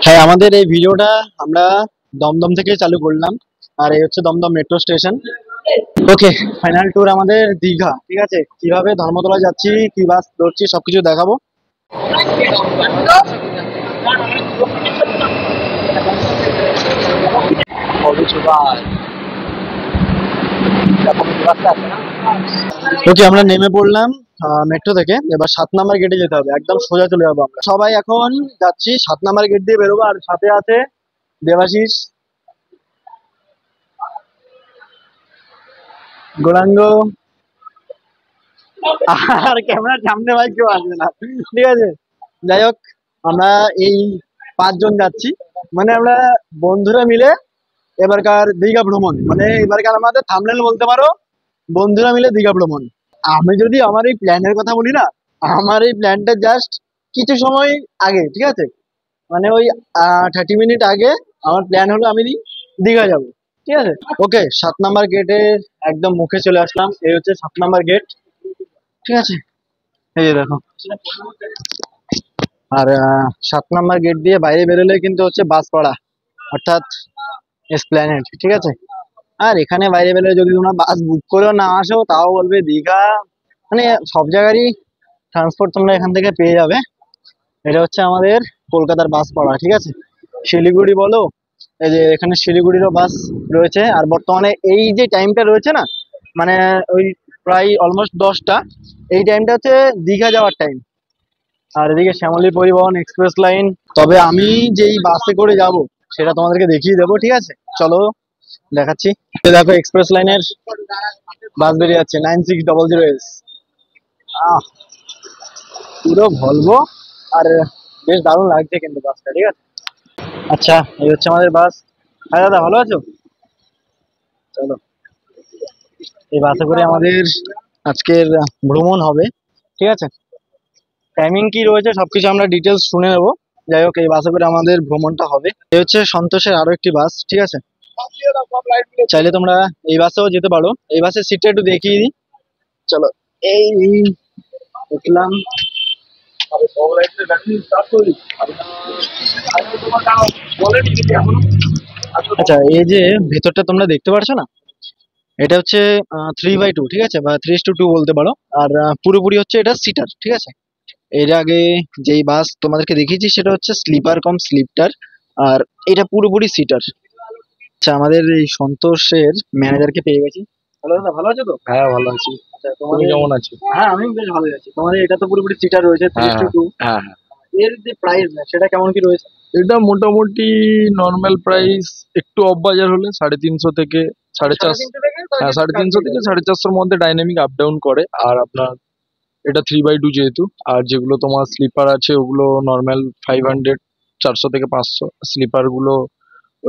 হ্যাঁ, আমাদের এই ভিডিওটা আমরা দমদম থেকে চালু করলাম। আর এই হচ্ছে দমদম মেট্রো স্টেশন। ওকে, ফাইনাল ট্যুর আমাদের দীঘা। ঠিক আছে, কিভাবে ধর্মতলা যাচ্ছি, কি বাস ধরছি, সবকিছু দেখাবো। ওকে, আমরা নেমে পড়লাম মেট্রো থেকে। এবার 7 নাম্বার গেটে যেতে হবে, একদম সোজা চলে যাবো আমরা সবাই। এখন যাচ্ছি 7 নাম্বার গেট দিয়ে বেরোবো। আর সাথে আছে দেবাশিস, গৌরাঙ্গ, আর ক্যামেরার সামনে ভাই কেউ আসবে না। ঠিক আছে, যাই হোক, আমরা এই 5 জন যাচ্ছি। মানে আমরা বন্ধুরা মিলে এবারকার দীঘা ভ্রমণ, মানে এবারকার আমাদের থাম্বনেল বলতে পারো বন্ধুরা মিলে দীঘা ভ্রমণ। আমি যদি আমার এই প্ল্যানের কথা বলি না, আমার এই প্ল্যানটা জাস্ট কিছু সময় আগে, ঠিক আছে, মানে ওই 30 মিনিট আগে আমার প্ল্যান হলো আমি দীঘা যাব। ঠিক আছে, ওকে, 7 নাম্বার গেটের একদম মুখে চলে আসলাম। এই হচ্ছে 7 নাম্বার গেট। ঠিক আছে, এই যে দেখো। আর 7 নাম্বার গেট দিয়ে বাইরে বেরোলে কিন্তু হচ্ছে বাসপাড়া, অর্থাৎ এসপ্ল্যানেড। ঠিক আছে, আর এখানে বাইরে বেরোলে যদি তোমরা বাস বুক করেও না আসো তাও বলবে দীঘা। মানে সব জায়গারই ট্রান্সপোর্ট তোমরা এখান থেকে পেয়ে যাবে। এটা হচ্ছে আমাদের কলকাতার বাসপাড়া। ঠিক আছে, শিলিগুড়ি বলো, এই যে এখানে শিলিগুড়িরও বাস রয়েছে। আর বর্তমানে এই যে টাইমটা রয়েছে না, মানে ওই প্রায় অলমোস্ট 10টা, এই টাইমটা হচ্ছে দীঘা যাওয়ার টাইম। আর এদিকে শ্যামলী পরিবহন এক্সপ্রেস লাইন। তবে আমি যেই বাসে করে যাব সেটা তোমাদেরকে দেখিয়ে দেবো। ঠিক আছে, চলো দেখাচ্ছি। এই দেখো, এক্সপ্রেস লাইনের বাস বেরিয়ে যাচ্ছে 9600S। পুরো ভলভো। আর বেশ দারুণ লাগছে কিন্তু বাসটা। ঠিক আছে, আচ্ছা, এই হচ্ছে আমাদের বাস। হ্যাঁ দাদা, ভালো আছো? চলো, এই বাসে করে আমাদের আজকের ভ্রমণ হবে। ঠিক আছে, টাইমিং কি রয়েছে সবকিছু আমরা ডিটেলস শুনে নেবো। যাই হোক, এই বাসে করে আমাদের ভ্রমণটা হবে। এই হচ্ছে সন্তোষের আরো একটি বাস। ঠিক আছে, চাইলে তোমরা এই বাসেও যেতে পারো। এই বাসের সিটটা একটু দেখিয়ে দিই। চলো, এই উঠলাম। আচ্ছা, এই যে ভেতরটা তোমরা দেখতে পারছো না, এটা হচ্ছে 3/2। ঠিক আছে, বা 3:2 বলতে পারো। আর পুরোপুরি হচ্ছে এটা সিটার। ঠিক আছে, এর আগে যেই বাস তোমাদেরকে দেখিয়েছি সেটা হচ্ছে স্লিপার কম স্লিপটার। আর এটা পুরোপুরি সিটার। আচ্ছা, আমাদের এই সন্তোষের ম্যানেজারকে পেয়ে গেছি। হ্যালো দাদা, ভালো আছো তো? হ্যাঁ, ভালো আছি। আচ্ছা, তুমি তোমাদের কেমন আছো? হ্যাঁ, আমি বেশ ভালো আছি। তোমাদের এটা তো পুরোপুরি সিটার রয়েছে, হ্যাঁ, 3:2। হ্যাঁ, হ্যাঁ। এর যে প্রাইস না সেটা কেমন কি রয়েছে? এটা মোটামুটি নর্মাল প্রাইস, একটু অফ বাজার হলে 350 থেকে 450। 350 থেকে হ্যাঁ, 350 থেকে 450-র মধ্যে ডাইনামিক আপ ডাউন করে। আর আপনার এটা 3/2 যেহেতু, আর যেগুলো তোমার স্লিপার আছে ওগুলো নর্মাল 500, 400 থেকে 500। স্লিপার গুলো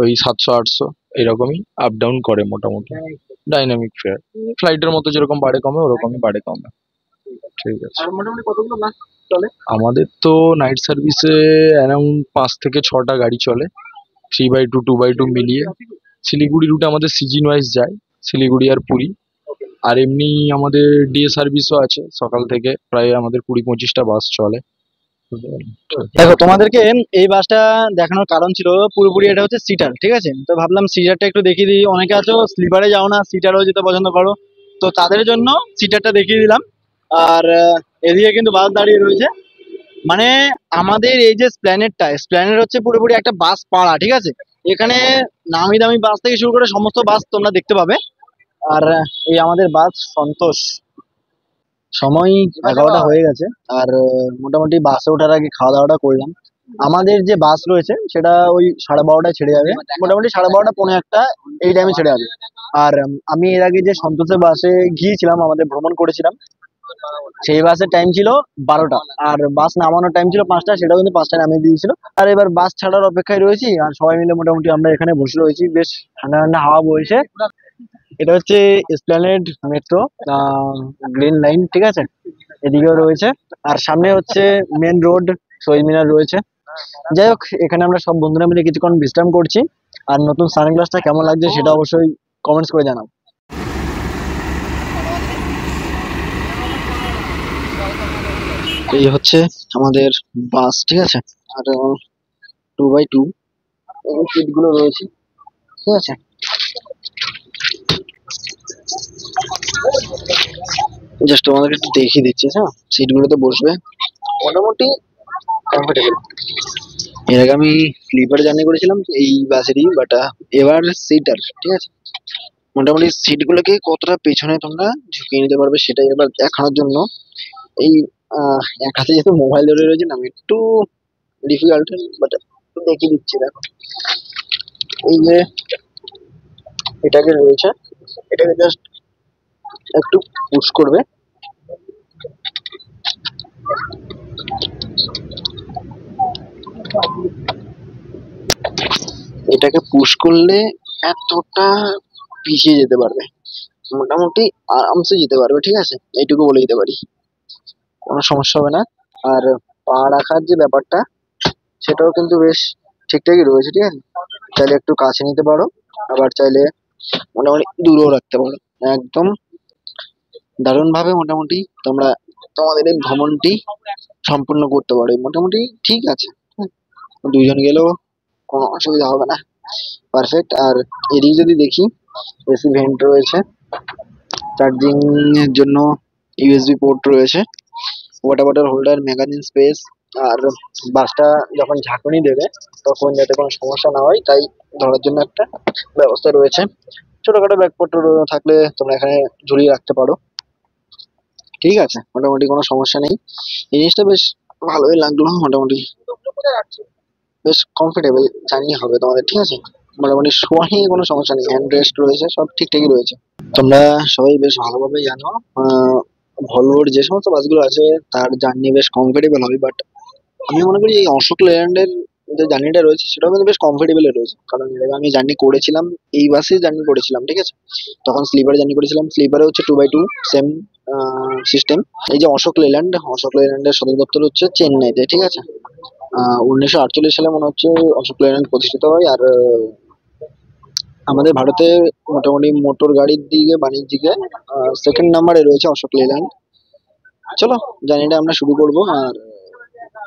ওই 700-800 এরকমই আপ ডাউন করে মোটামুটি। ডাইনামিক ফেয়ার, ফ্লাইটের মতো যেরকম বাড়ে কমে ওরকমই বাড়ে কমে। ঠিক আছে, আর মোটামুটি কতগুলো বাস চলে? আমাদের তো নাইট সার্ভিসে অ্যারাউন্ড 5 থেকে 6টা গাড়ি চলে, 3/2 2/2 মিলিয়ে। শিলিগুড়ি রুটে আমাদের সিজন ওয়াইজ যায়, শিলিগুড়ি আর পুরী। আর এমনি আমাদের ডে সার্ভিসও আছে, সকাল থেকে প্রায় আমাদের 20-25টা বাস চলে। দেখো, তোমাদেরকে এই বাসটা দেখানোর কারণ ছিল পুরোপুরি এটা হচ্ছে সিটার। ঠিক আছে, তো ভাবলাম সিটারটা একটু দেখিয়ে দিই। অনেকে আছো স্লিপারে যাও না, সিটারও যেতে পছন্দ করো, তো তাদের জন্য সিটারটা দেখিয়ে দিলাম। আর এদিকে কিন্তু বাস দাঁড়িয়ে রয়েছে। মানে আমাদের এই যে স্প্ল্যানেড হচ্ছে পুরোপুরি একটা বাস পাড়া। ঠিক আছে, এখানে নামি দামি বাস থেকে শুরু করে সমস্ত বাস তোমরা দেখতে পাবে। আর এই আমাদের বাস সন্তোষ। সময় 11টা হয়ে গেছে। আর মোটামুটি বাসে ওঠার আগে খাওয়া দাওয়াটা করলাম। আমাদের যে বাস রয়েছে সেটা ওই 12:30টায় ছেড়ে যাবে, মোটামুটি 12:30 পৌনে 1টা এই টাইমে ছেড়ে যাবে। আর আমি এর আগে যে সন্তোষের বাসে গিয়েছিলাম, আমাদের ভ্রমণ করেছিলাম, সেই বাসের টাইম ছিল 12টা। আর বাস নামানোর টাইম ছিল 5টা, সেটাও কিন্তু 5টায় নামিয়ে দিয়েছিল। আর এবার বাস ছাড়ার অপেক্ষায় রয়েছি। আর সবাই মিলে মোটামুটি আমরা এখানে বসে রয়েছি, বেশ ঠান্ডা ঠান্ডা হাওয়া বইছে। এটা হচ্ছে এসপ্ল্যানেড মেট্রো গ্রিন লাইন। ঠিক আছে, এদিকেও রয়েছে। আর সামনে হচ্ছে মেন রোড, শহীদ মিনার রয়েছে। যাই হোক, এখানে আমরা সব বন্ধুরা মিলে কিছুক্ষণ বিশ্রাম করছি। আর নতুন সানগ্লাসটা কেমন লাগছে সেটা অবশ্যই কমেন্টস করে জানাও। এই হচ্ছে আমাদের বাস। ঠিক আছে, আর 2x2 এই সিটগুলো রয়েছে, ঠিক আছে। জাস্ট তোমাদেরকে একটু দেখিয়ে দিচ্ছি, হ্যাঁ। সিটগুলোতে বসবে মোটামুটি কমফোর্টেবল। এর আগে আমি স্লিপার জার্নি করেছিলাম এই বাসেরই, বাট এবার সিটার, ঠিক আছে। মোটামুটি সিটগুলোকে কতটা পেছনে তোমরা ঝুঁকিয়ে নিতে পারবে সেটাই এবার দেখানোর জন্য এই এক হাতে যেহেতু মোবাইল ধরে রয়েছে না, আমি একটু ডিফিকাল্ট, বাট দেখিয়ে দিচ্ছি। দেখো এই যে এটাকে রয়েছে, এটাকে জাস্ট একটু পুশ করবে, এটাকে পুশ করলে এতটা পিছিয়ে যেতে পারবে, মোটামুটি আরামসে যেতে পারবে, ঠিক আছে। এইটুকু বলে দিতে পারি, কোনো সমস্যা হবে না। আর পা রাখার যে ব্যাপারটা সেটাও কিন্তু বেশ ঠিকঠাকই রয়েছে, ঠিক আছে। চাইলে একটু কাছে নিতে পারো, আবার চাইলে মোটামুটি দূরেও রাখতে পারো। একদম দারুণ ভাবে মোটামুটি তোমরা তোমাদের এই ভ্রমণটি সম্পূর্ণ করতে পারো, মোটামুটি ঠিক আছে। দুইজন গেলেও কোনো অসুবিধা হবে না, পারফেক্ট। আর এদিকে যদি দেখি, এসি ভেন্ট রয়েছে, চার্জিং এর জন্য ইউএসবি পোর্ট রয়েছে, water bottle holder, magazine space. আর বাসটা যখন ঝাঁকুনি দেবে তখন যাতে কোনো সমস্যা না হয় তাই ধরার জন্য একটা ব্যবস্থা রয়েছে। ছোটখাটো ব্যাগপত্র থাকলে তোমরা এখানে ঝুলিয়ে রাখতে পারো, ঠিক আছে। মোটামুটি কোনো সমস্যা নেই, জিনিসটা বেশ ভালোই লাগলো। মোটামুটি বেশ কমফোর্টেবল জার্নি হবে তোমাদের, ঠিক আছে। মোটামুটি শোয়া নিয়ে কোনো সমস্যা নেই, হ্যান্ড রেস্ট রয়েছে, সব ঠিকঠাকই রয়েছে। তোমরা সবাই বেশ ভালোভাবে জানো ভলভোর যে সমস্ত বাসগুলো আছে তার জার্নি বেশ কমফোর্টেবল হবে, বাট আমি মনে করি এই অশোক লেল্যান্ডের যে জার্নিটা রয়েছে সেটাও কিন্তু বেশ কমফোর্টেবল রয়েছে। কারণ এর আগে আমি জার্নি করেছিলাম, এই বাসে জার্নি করেছিলাম, ঠিক আছে। তখন স্লিপারে জার্নি করেছিলাম, স্লিপারে হচ্ছে 2x2 সেম সিস্টেম। এই যে অশোক লেল্যান্ডের সদর দপ্তর হচ্ছে চেন্নাইতে, ঠিক আছে। 1948 সালে মনে হচ্ছে অশোক লেল্যান্ড প্রতিষ্ঠিত হয়। আর আমাদের ভারতে মোটামুটি মোটর গাড়ির দিকে বাণিজ্যিকে সেকেন্ড নাম্বারে রয়েছে অশোক লেল্যান্ড। চলো জার্নিটা আমরা শুরু করবো। আর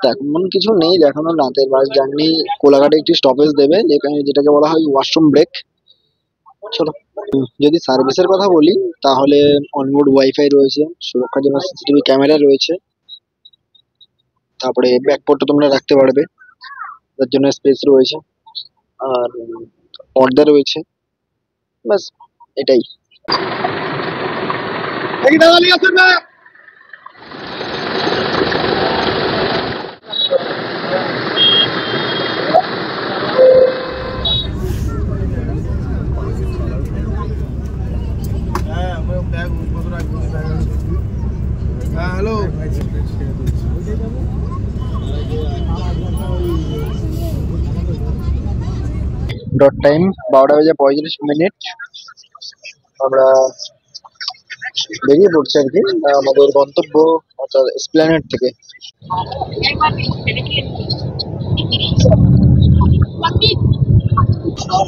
তেমন কিছু নেই দেখানোর, রাতের বাস জার্নি। কোলাঘাটে একটি স্টপেজ দেবে যেটাকে বলা হয় ওয়াশরুম ব্রেক। চলো, যদি সার্ভিসের কথা বলি তাহলে অনবোর্ড ওয়াইফাই রয়েছে, সুরক্ষার জন্য সিসিটিভি ক্যামেরা রয়েছে, তারপরে ব্যাগপত্র তোমরা রাখতে পারবে তার জন্য স্পেস রয়েছে, আর পর্দা রয়েছে, ব্যাস এটাই। Hello, dot time 12:45। আমরা বেরিয়ে পড়ছি আর কি আমাদের গন্তব্য অর্থাৎ এসপ্ল্যানেড থেকে।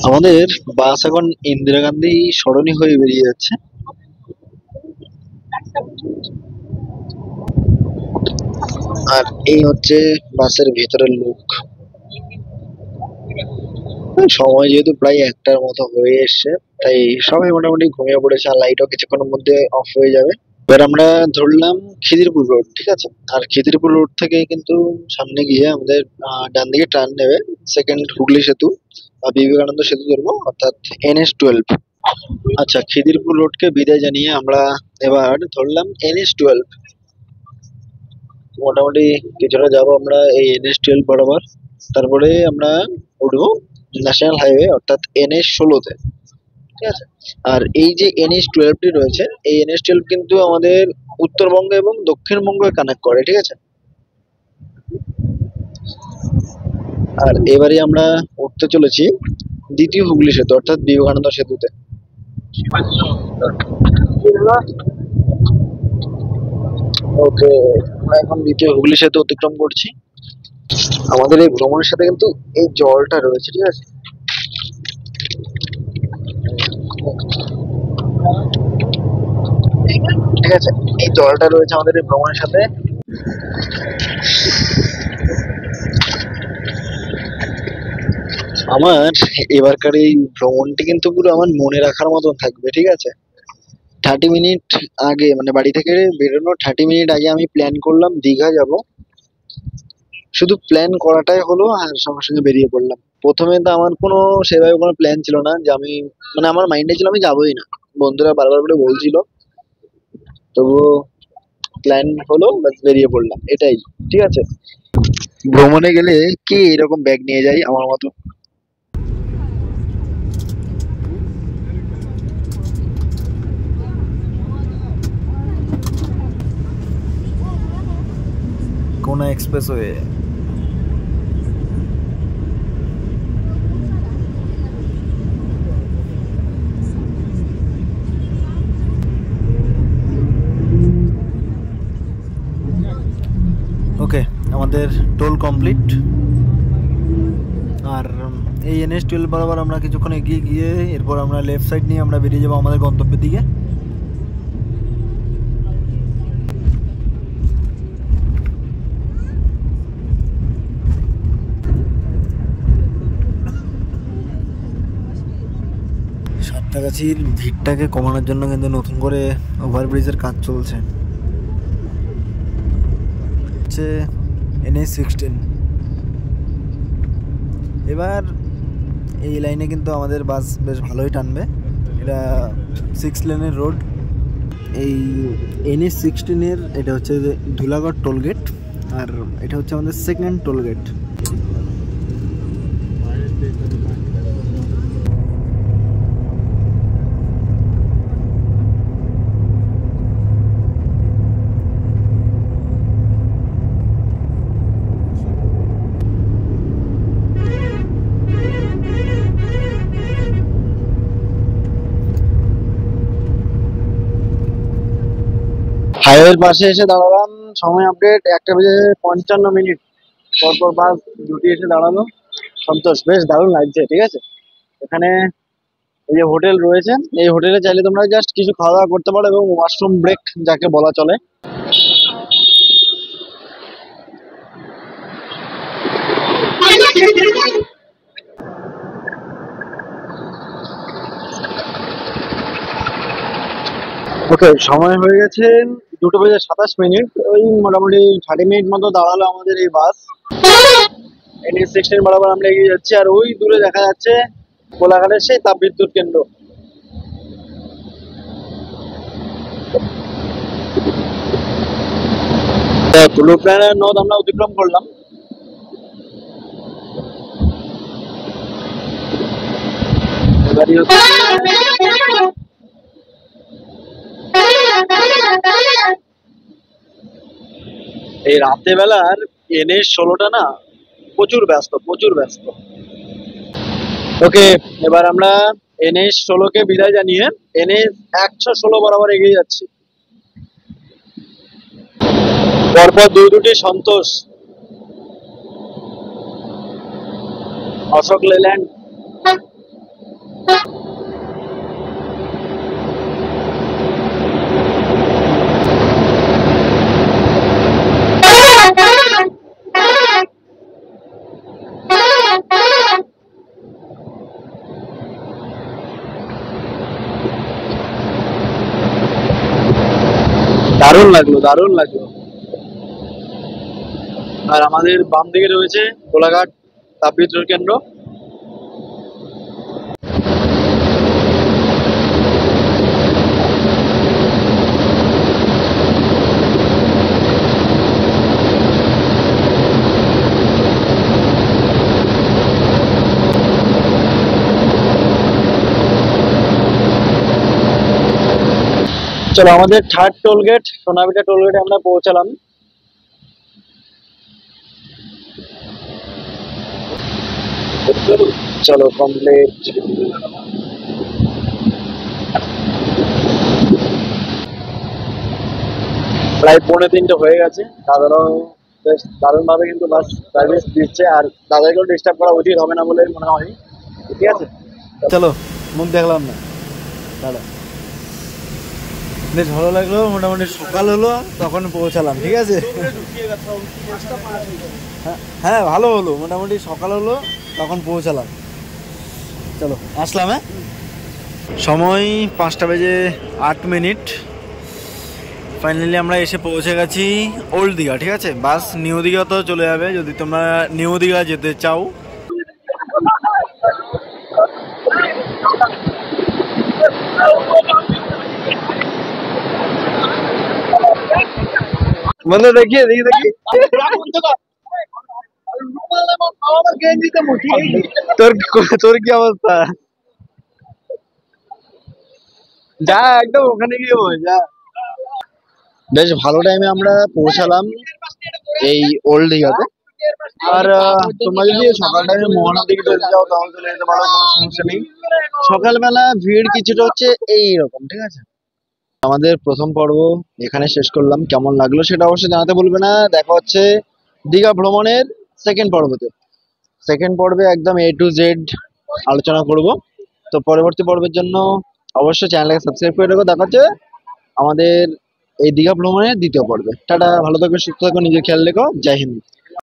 আমাদের বাস এখন ইন্দিরা গান্ধী সরণি হয়ে বেরিয়ে যাচ্ছে। আর এই হচ্ছে বাসের ভেতরের লুক। সময় যেহেতু প্রায় 1টার মতো হয়ে এসছে, তাই সবাই মোটামুটি ঘুমিয়ে পড়েছে, আর লাইটও কিছুক্ষণের মধ্যে অফ হয়ে যাবে। এবার আমরা ধরলাম খিদিরপুর রোড, ঠিক আছে। আর খিদিরপুর রোড থেকে কিন্তু সামনে গিয়ে আমাদের ডান দিকে টার্ন নেবে সেকেন্ড হুগলি সেতু বা বিবেকানন্দ সেতু ধরবো, অর্থাৎ NH-12। আচ্ছা, খিদিরপুর রোডকে বিদায় জানিয়ে আমরা এবার ধরলাম NH-12। মোটামুটি কিছুটা যাবো আমরা এই NH-12 বরাবর, তারপরে আমরা উঠবো ন্যাশনাল হাইওয়ে অর্থাৎ NH-16-তে, ঠিক আছে। আর এই যে NH-12টি রয়েছে, এই NH-12 কিন্তু আমাদের উত্তরবঙ্গ এবং দক্ষিণবঙ্গে কানেক্ট করে, ঠিক আছে। আর এবারে আমরা উঠতে চলেছি দ্বিতীয় হুগলি সেতু অর্থাৎ বিবেকানন্দ সেতুতে। ওকে, আমরা এখন দ্বিতীয় হুগলি সেতু অতিক্রম করছি। আমাদের এই ভ্রমণের সাথে কিন্তু এই জলটা রয়েছে, ঠিক আছে। ঠিক আছে, এই জলটা রয়েছে আমাদের এই ভ্রমণের সাথে। আমার এবারকার এই ভ্রমণটি কিন্তু পুরো আমার মনে রাখার মতন থাকবে, ঠিক আছে। 30 মিনিট আগে, মানে বাড়ি থেকে বেরোনোর 30 মিনিট আগে আমি প্ল্যান করলাম দীঘা যাব। শুধু প্ল্যান করাটাই হলো আর সঙ্গে সঙ্গে বেরিয়ে পড়লাম। প্রথমে তো আমার কোনো সেভাবে কোনো প্ল্যান ছিল না যে আমি, মানে আমার মাইন্ডে ছিল আমি যাবোই না। বন্ধুরা বারবার করে বলছিল, তবুও প্ল্যান হলো, ব্যাস বেরিয়ে পড়লাম, এটাই। ঠিক আছে, ভ্রমণে গেলে কে এরকম ব্যাগ নিয়ে যায় আমার মতো? কোনা এক্সপ্রেসওয়ে। ওকে, আমাদের টোল কমপ্লিট। আর এই NH-12 বরাবর আমরা কিছুক্ষণ এগিয়ে গিয়ে এরপর আমরা লেফট সাইড নিয়ে আমরা বেরিয়ে যাবো আমাদের গন্তব্যের দিকে। সাঁতরাগাছির ভিড়টাকে কমানোর জন্য কিন্তু নতুন করে ওভারব্রিজের কাজ চলছে। হচ্ছে NH-16। এবার এই লাইনে কিন্তু আমাদের বাস বেশ ভালোই টানবে। এটা 6 লেনের রোড। এই NH-16-এর এটা হচ্ছে ধুলাগড় টোলগেট, আর এটা হচ্ছে আমাদের সেকেন্ড টোলগেট। হাইওয়ের পাশে এসে দাঁড়ালাম, সময় আপডেট 1:55। পরপর বাস দুটি এসে দাঁড়ালো। সন্তোষ, বেশ দারুণ লাগছে, ঠিক আছে। এখানে এই যে হোটেল রয়েছে, এই হোটেলে চাইলে তোমরা জাস্ট কিছু খাওয়া দাওয়া করতে পারো এবং ওয়াশরুম ব্রেক যাকে বলা চলে। ওকে, সময় হয়ে গেছে 2:27। ওই মোটামুটি 30 মিনিট মতো দাঁড়ালো আমাদের এই বাস। NH-16 বরাবর আমরা এগিয়ে যাচ্ছি, আর ওই দূরে দেখা যাচ্ছে কোলাঘাটের সেই তাপবিদ্যুৎ কেন্দ্র। ব্লু প্ল্যানেট নদ আমরা অতিক্রম করলাম। এবারই হচ্ছে এই রাতে বেলার NH-16টা না প্রচুর ব্যস্ত, প্রচুর ব্যস্ত। ওকে, এবার আমরা NH-16কে বিদায় জানিয়ে NH-116 বরাবর এগিয়ে যাচ্ছি। পরপর দুটি সন্তোষ, অশোক লেল্যান্ড। দারুণ লাগলো, দারুণ লাগলো। আর আমাদের বাম দিকে রয়েছে কোলাঘাট তাপবিদ্যুৎ কেন্দ্র। চলো, আমাদের থার্ড টোল গেট সোনাবিটা টোল গেটে আমরা পৌঁছালাম। চলো কমপ্লিট। প্রায় 2:45 হয়ে গেছে। দাদারাও বেশ দারুণ ভাবে কিন্তু বাস সার্ভিস দিচ্ছে, আর দাদাকেও ডিস্টার্ব করা উচিত হবে না বলে মনে হয়। ঠিক আছে, চলো, মুখ দেখলাম না দাদা, বেশ ভালো লাগলো। মোটামুটি সকাল হলো তখন পৌঁছালাম, ঠিক আছে। হ্যাঁ, ভালো হলো, মোটামুটি সকাল হলো তখন পৌঁছালাম। চলো আসলাম। হ্যাঁ, সময় 5:08। ফাইনালি আমরা এসে পৌঁছে গেছি ওল্ড দীঘা। ঠিক আছে, বাস নিউ দীঘা তো চলে যাবে যদি তোমরা নিউ দীঘা যেতে চাও। বন্ধু দেখি দেখি দেখি তোর তোর কি অবস্থা? যা একদম ওখানে গিয়ে বল যা। বেশ ভালো টাইমে আমরা পৌঁছালাম এই ওল্ড দীঘাতে। আর তোমরা যদি সকাল টাইমে মোহনার দিকে চলে যাও তাহলে চলে যেতে পারো, কোনো সমস্যা নেই। সকালবেলা ভিড় কিছুটা হচ্ছে এইরকম। ঠিক আছে, আমাদের প্রথম পর্ব এখানে শেষ করলাম। কেমন লাগলো সেটা অবশ্যই জানাতে ভুলবে না। দেখা হচ্ছে দীঘা ভ্রমণের সেকেন্ড পর্বতে। সেকেন্ড পর্বে একদম A to Z আলোচনা করব। তো পরবর্তী পর্বের জন্য অবশ্যই চ্যানেলটাকে সাবস্ক্রাইব করে রাখো। দেখা হচ্ছে আমাদের এই দীঘা ভ্রমণের দ্বিতীয় পর্বে। টাটা, ভালো থাকো, সুস্থ থাকো, নিজের খেয়াল রেখো। জয় হিন্দ।